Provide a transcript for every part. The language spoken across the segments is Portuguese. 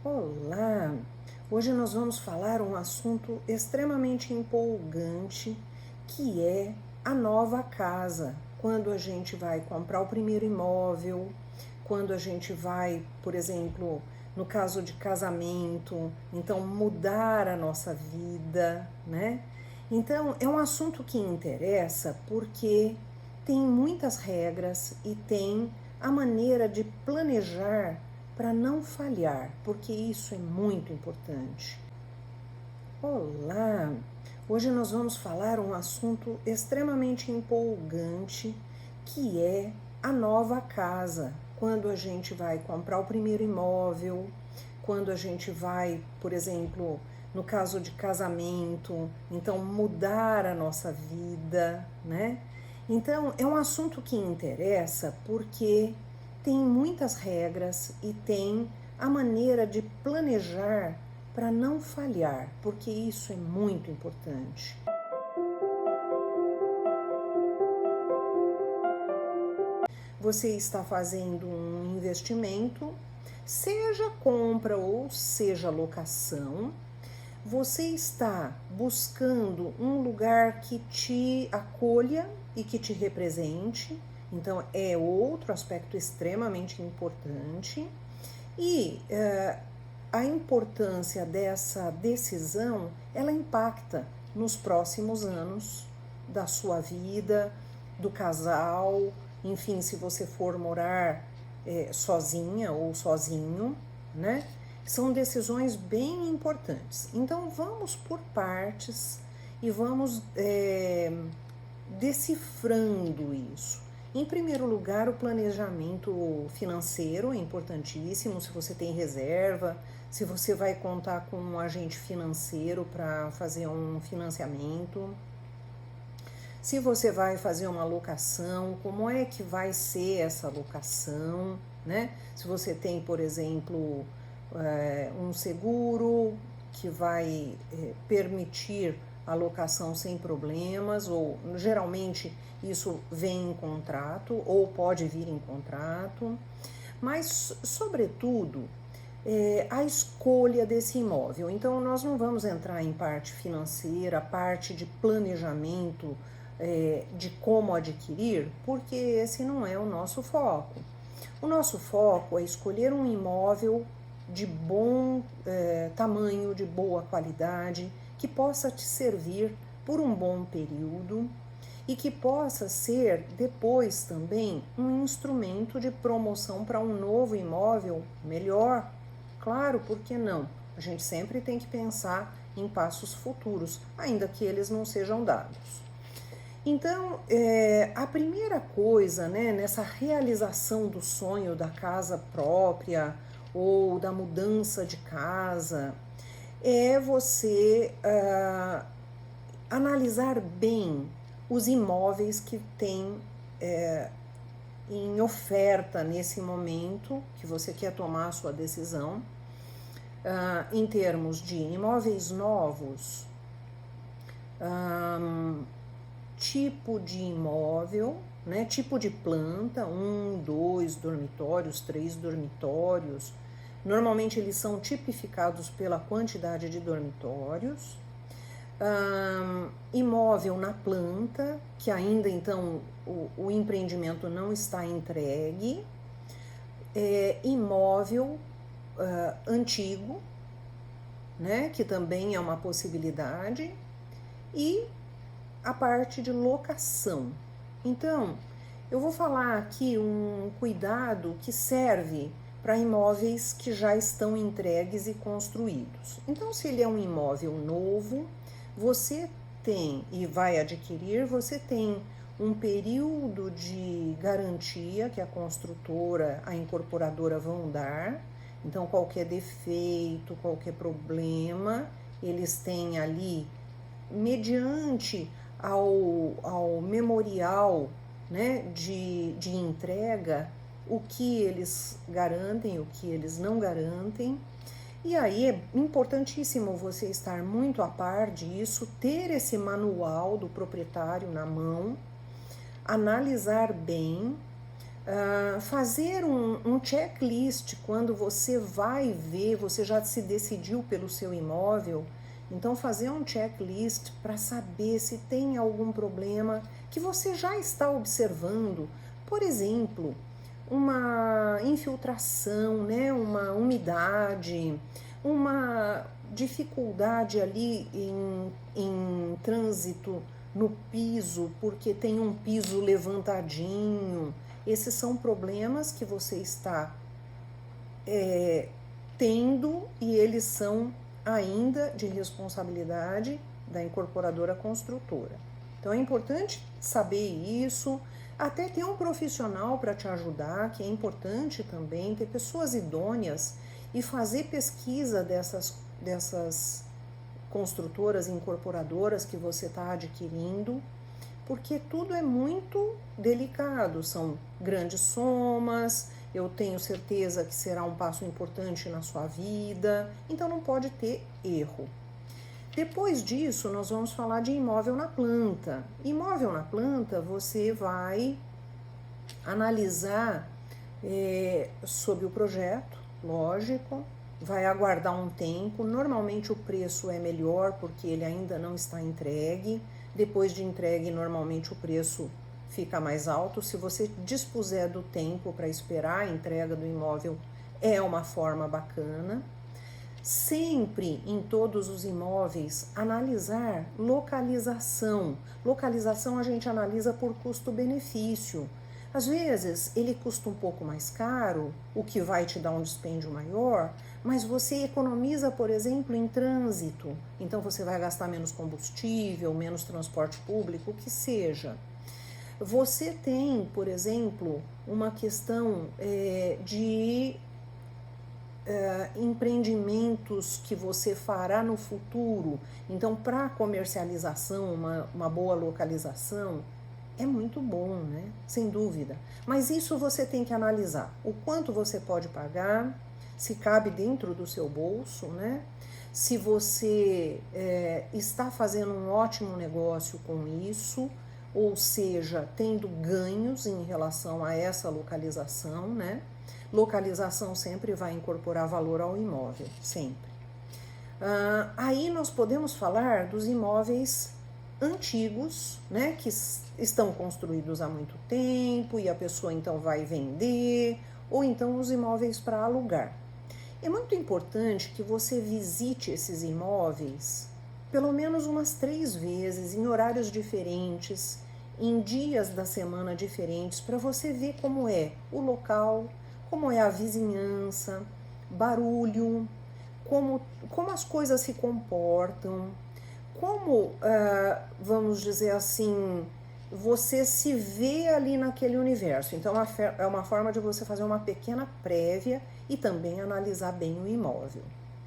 Olá! Hoje nós vamos falar um assunto extremamente empolgante, que é a nova casa. Quando a gente vai comprar o primeiro imóvel, quando a gente vai, por exemplo, no caso de casamento, então mudar a nossa vida, né? Então é um assunto que interessa porque tem muitas regras e tem a maneira de planejar para não falhar, porque isso é muito importante. Olá! Hoje nós vamos falar um assunto extremamente empolgante, que é a nova casa. Quando a gente vai comprar o primeiro imóvel, quando a gente vai, por exemplo, no caso de casamento, então mudar a nossa vida, né? Então é um assunto que interessa porque tem muitas regras e tem a maneira de planejar para não falhar, porque isso é muito importante. Você está fazendo um investimento, seja compra ou seja locação, você está buscando um lugar que te acolha e que te represente, então é outro aspecto extremamente importante. E a importância dessa decisão, ela impacta nos próximos anos da sua vida, do casal, enfim, se você for morar sozinha ou sozinho, né? São decisões bem importantes. Então vamos por partes e vamos decifrando isso. Em primeiro lugar, o planejamento financeiro é importantíssimo. Se você tem reserva, se você vai contar com um agente financeiro para fazer um financiamento, se você vai fazer uma locação, como é que vai ser essa locação, né? Se você tem, por exemplo, um seguro que vai permitir a locação sem problemas, ou geralmente isso vem em contrato ou pode vir em contrato, mas sobretudo a escolha desse imóvel. Então nós não vamos entrar em parte financeira, parte de planejamento de como adquirir, porque esse não é o nosso foco. O nosso foco é escolher um imóvel de bom tamanho, de boa qualidade, que possa te servir por um bom período e que possa ser depois também um instrumento de promoção para um novo imóvel melhor. Claro, por que não? A gente sempre tem que pensar em passos futuros, ainda que eles não sejam dados. Então, a primeira coisa, né, nessa realização do sonho da casa própria ou da mudança de casa, é você analisar bem os imóveis que tem em oferta nesse momento que você quer tomar a sua decisão, em termos de imóveis novos, tipo de imóvel, né, tipo de planta, 1, 2 dormitórios, 3 dormitórios. Normalmente eles são tipificados pela quantidade de dormitórios. Imóvel na planta, que ainda então o empreendimento não está entregue. Imóvel antigo, né, que também é uma possibilidade. E a parte de locação. Então, eu vou falar aqui um cuidado que serve para imóveis que já estão entregues e construídos. Então, se ele é um imóvel novo, você tem e vai adquirir, você tem um período de garantia que a construtora, a incorporadora vão dar. Então, qualquer defeito, qualquer problema, eles têm ali, mediante ao memorial, né, de entrega, o que eles garantem, o que eles não garantem. E aí é importantíssimo você estar muito a par disso, ter esse manual do proprietário na mão, analisar bem, Fazer um checklist quando você vai ver, você já se decidiu pelo seu imóvel, então fazer um checklist para saber se tem algum problema que você já está observando. Por exemplo, uma infiltração, né, uma umidade, uma dificuldade ali em trânsito no piso, porque tem um piso levantadinho. Esses são problemas que você está tendo e eles são ainda de responsabilidade da incorporadora construtora. Então é importante saber isso, até ter um profissional para te ajudar, que é importante também, ter pessoas idôneas e fazer pesquisa dessas construtoras, incorporadoras que você está adquirindo, porque tudo é muito delicado, são grandes somas, eu tenho certeza que será um passo importante na sua vida, então não pode ter erro. Depois disso, nós vamos falar de imóvel na planta. Imóvel na planta, você vai analisar sobre o projeto, lógico, vai aguardar um tempo. Normalmente o preço é melhor porque ele ainda não está entregue. Depois de entregue, normalmente o preço fica mais alto. Se você dispuser do tempo para esperar a entrega do imóvel, é uma forma bacana. Sempre em todos os imóveis, analisar localização. Localização a gente analisa por custo-benefício. Às vezes ele custa um pouco mais caro, o que vai te dar um dispêndio maior, mas você economiza, por exemplo, em trânsito. Então você vai gastar menos combustível, menos transporte público, o que seja. Você tem, por exemplo, uma questão de empreendimentos que você fará no futuro. Então, para comercialização, uma boa localização é muito bom, né? Sem dúvida. Mas isso você tem que analisar. O quanto você pode pagar, se cabe dentro do seu bolso, né? Se você está fazendo um ótimo negócio com isso, ou seja, tendo ganhos em relação a essa localização, né? Localização sempre vai incorporar valor ao imóvel, sempre. Aí nós podemos falar dos imóveis antigos, né, que estão construídos há muito tempo e a pessoa então vai vender, ou então os imóveis para alugar. É muito importante que você visite esses imóveis pelo menos umas 3 vezes, em horários diferentes, em dias da semana diferentes, para você ver como é o local, como é a vizinhança, barulho, como as coisas se comportam, como, vamos dizer assim, você se vê ali naquele universo. Então é uma forma de você fazer uma pequena prévia e também analisar bem o imóvel,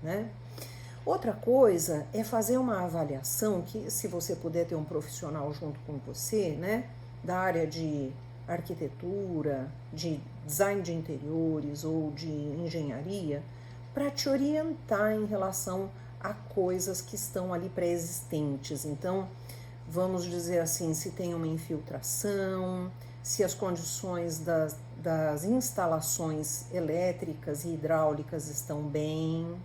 né? Outra coisa é fazer uma avaliação, que se você puder ter um profissional junto com você, né, da área de arquitetura, de design de interiores ou de engenharia, para te orientar em relação a coisas que estão ali pré-existentes. Então, vamos dizer assim, se tem uma infiltração, se as condições das instalações elétricas e hidráulicas estão bem.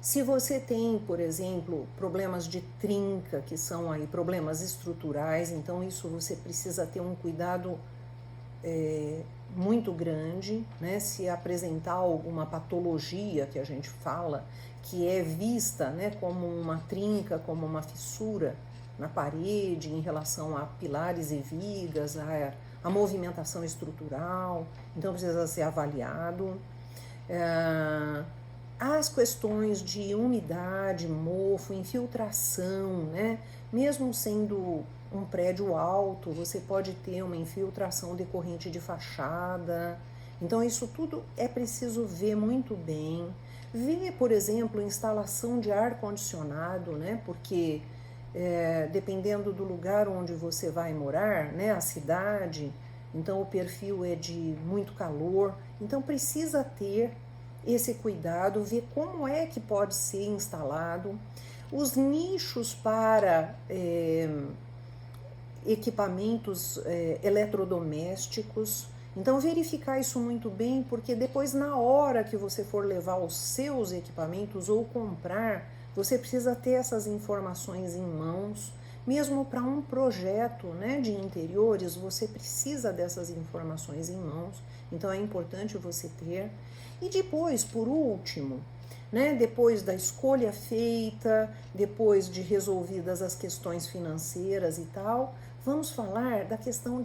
Se você tem, por exemplo, problemas de trinca, que são aí problemas estruturais, então isso você precisa ter um cuidado muito grande, né? Se apresentar alguma patologia que a gente fala, que é vista, né, como uma trinca, como uma fissura na parede em relação a pilares e vigas, a movimentação estrutural, então precisa ser avaliado. As questões de umidade, mofo, infiltração, né? Mesmo sendo um prédio alto, você pode ter uma infiltração decorrente de fachada. Então isso tudo é preciso ver muito bem. Ver, por exemplo, instalação de ar-condicionado, né? Porque dependendo do lugar onde você vai morar, né? A cidade, então o perfil é de muito calor, então precisa ter esse cuidado, ver como é que pode ser instalado, os nichos para equipamentos eletrodomésticos. Então, verificar isso muito bem, porque depois, na hora que você for levar os seus equipamentos ou comprar, você precisa ter essas informações em mãos. Mesmo para um projeto, né, de interiores, você precisa dessas informações em mãos. Então, é importante você ter. E depois, por último, né, depois da escolha feita, depois de resolvidas as questões financeiras e tal, vamos falar da questão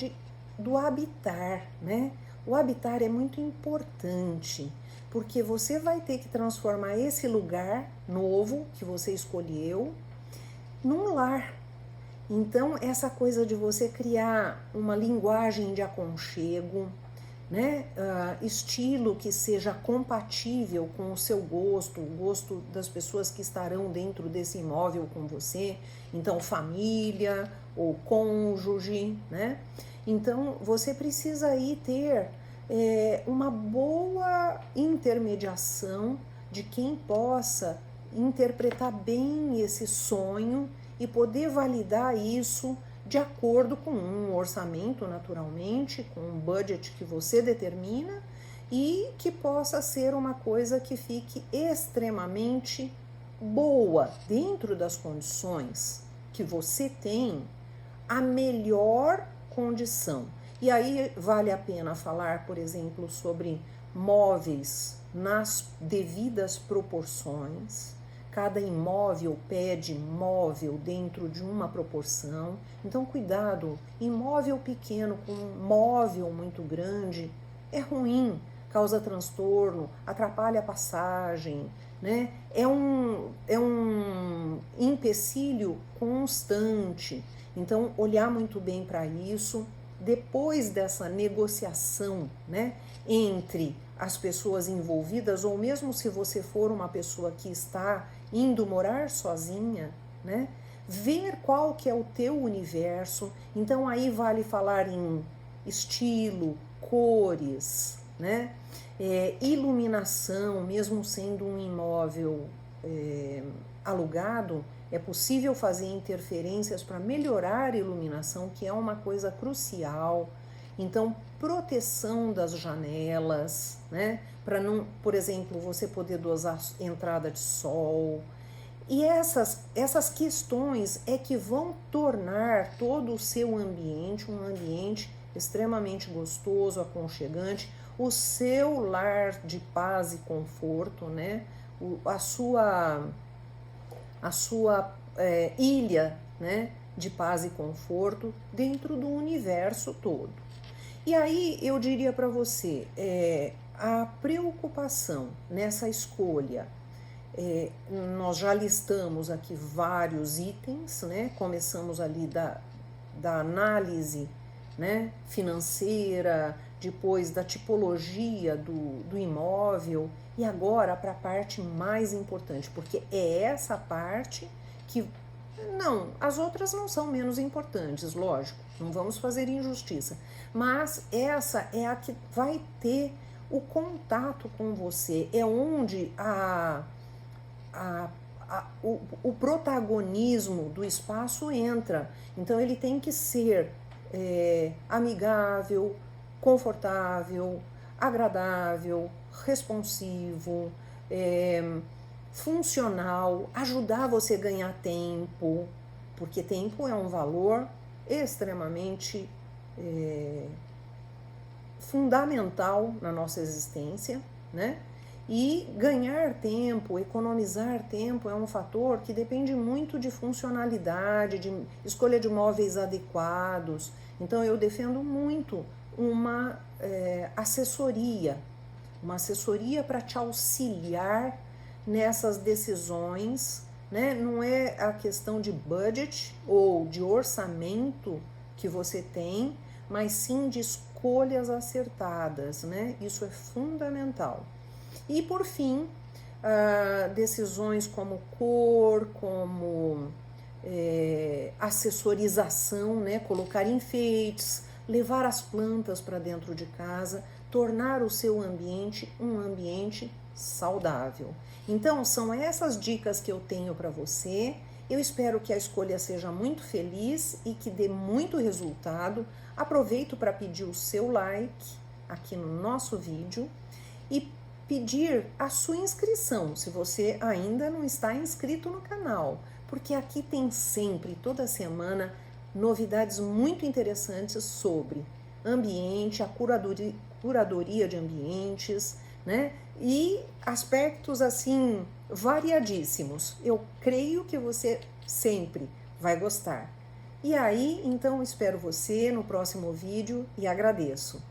do habitar, né? O habitar é muito importante, porque você vai ter que transformar esse lugar novo que você escolheu num lar. Então, essa coisa de você criar uma linguagem de aconchego, né? Estilo que seja compatível com o seu gosto, o gosto das pessoas que estarão dentro desse imóvel com você, então família ou cônjuge, né? Então você precisa aí ter uma boa intermediação de quem possa interpretar bem esse sonho e poder validar isso de acordo com um orçamento, naturalmente, com um budget que você determina e que possa ser uma coisa que fique extremamente boa dentro das condições que você tem, a melhor condição. E aí vale a pena falar, por exemplo, sobre móveis nas devidas proporções. Cada imóvel pede móvel dentro de uma proporção. Então, cuidado, imóvel pequeno com móvel muito grande é ruim, causa transtorno, atrapalha a passagem, né? É um empecilho constante. Então, olhar muito bem para isso. Depois dessa negociação, né, entre as pessoas envolvidas, ou mesmo se você for uma pessoa que está indo morar sozinha, né, ver qual que é o teu universo. Então aí vale falar em estilo, cores, né, iluminação, mesmo sendo um imóvel alugado, é possível fazer interferências para melhorar a iluminação, que é uma coisa crucial. Então, proteção das janelas, né? Para não, por exemplo, você poder dosar entrada de sol. E essas questões é que vão tornar todo o seu ambiente um ambiente extremamente gostoso, aconchegante, o seu lar de paz e conforto, né? A sua ilha, né, de paz e conforto dentro do universo todo. E aí eu diria para você, a preocupação nessa escolha, nós já listamos aqui vários itens, né? Começamos ali da análise, né, financeira, depois da tipologia do imóvel, e agora para a parte mais importante, porque é essa parte que, não, as outras não são menos importantes, lógico, não vamos fazer injustiça, mas essa é a que vai ter o contato com você, é onde o protagonismo do espaço entra. Então ele tem que ser amigável, confortável, agradável, responsivo, funcional, ajudar você a ganhar tempo, porque tempo é um valor extremamente fundamental na nossa existência, né? E ganhar tempo, economizar tempo é um fator que depende muito de funcionalidade, de escolha de móveis adequados. Então eu defendo muito uma assessoria para te auxiliar nessas decisões, né? Não é a questão de budget ou de orçamento que você tem, mas sim de escolhas acertadas, né? Isso é fundamental. E por fim, decisões como cor, como assessorização, né? Colocar enfeites, levar as plantas para dentro de casa, tornar o seu ambiente um ambiente saudável. Então, são essas dicas que eu tenho para você Eu espero que a escolha seja muito feliz e que dê muito resultado. Aproveito para pedir o seu like aqui no nosso vídeo e pedir a sua inscrição, se você ainda não está inscrito no canal, porque aqui tem sempre, toda semana, novidades muito interessantes sobre ambiente, a curadoria de ambientes, né? E aspectos assim variadíssimos. Eu creio que você sempre vai gostar. E aí, então, espero você no próximo vídeo e agradeço.